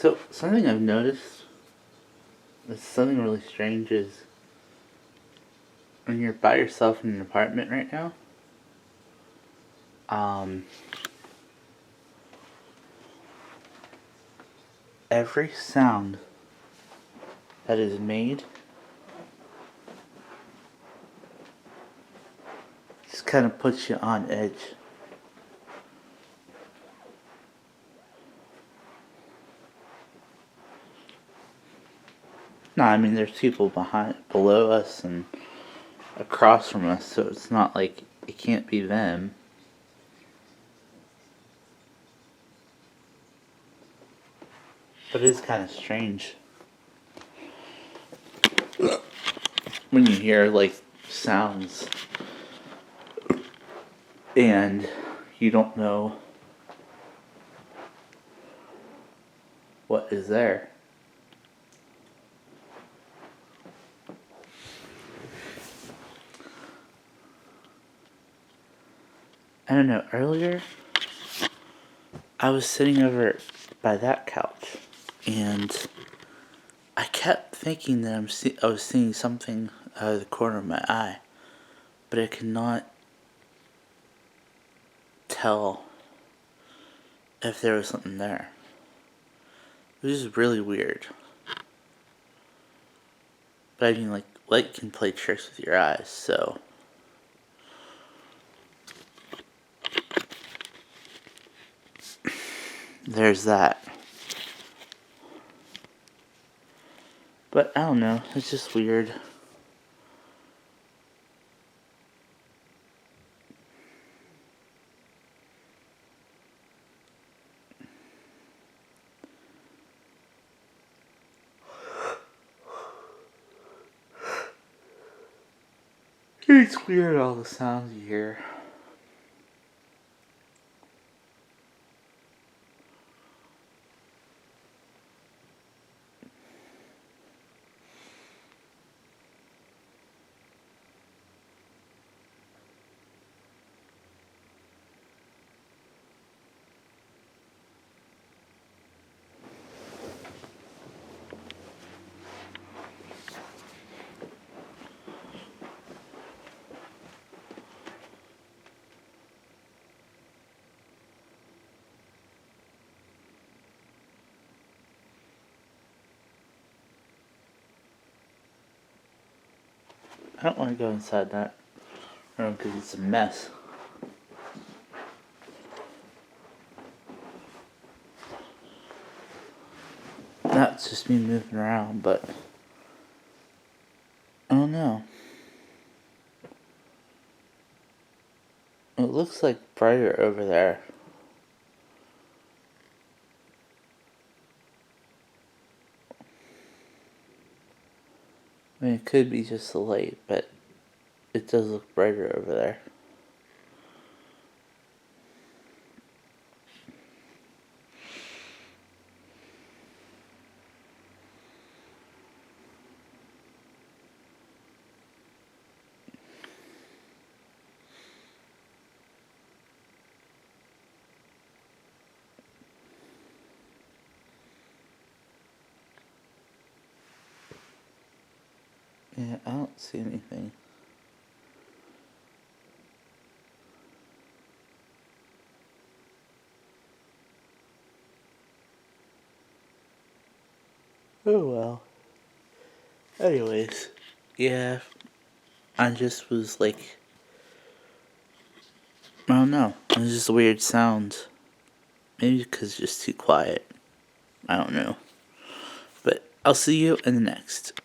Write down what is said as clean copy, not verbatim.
So, something I've noticed, that's something really strange, is when you're by yourself in an apartment right now, um, every sound that is made just kind of puts you on edge. No, I mean, there's people below us and across from us, so it's not like it can't be them. But it is kind of strange when you hear like sounds and you don't know what is there. I don't know, earlier I was sitting over by that couch and I kept thinking that I was seeing something out of the corner of my eye, but I could not tell if there was something there. It was just really weird. But I mean, like, light can play tricks with your eyes, so. There's that. But I don't know, it's just weird. It's weird, all the sounds you hear. I don't want to go inside that room because it's a mess. That's just me moving around, but I don't know. It looks like brighter over there. I mean, it could be just the light, but it does look brighter over there. Yeah, I don't see anything. Oh well. Anyways, yeah, I just was like, I don't know. It was just weird sounds. Maybe because it's just too quiet. I don't know. But I'll see you in the next.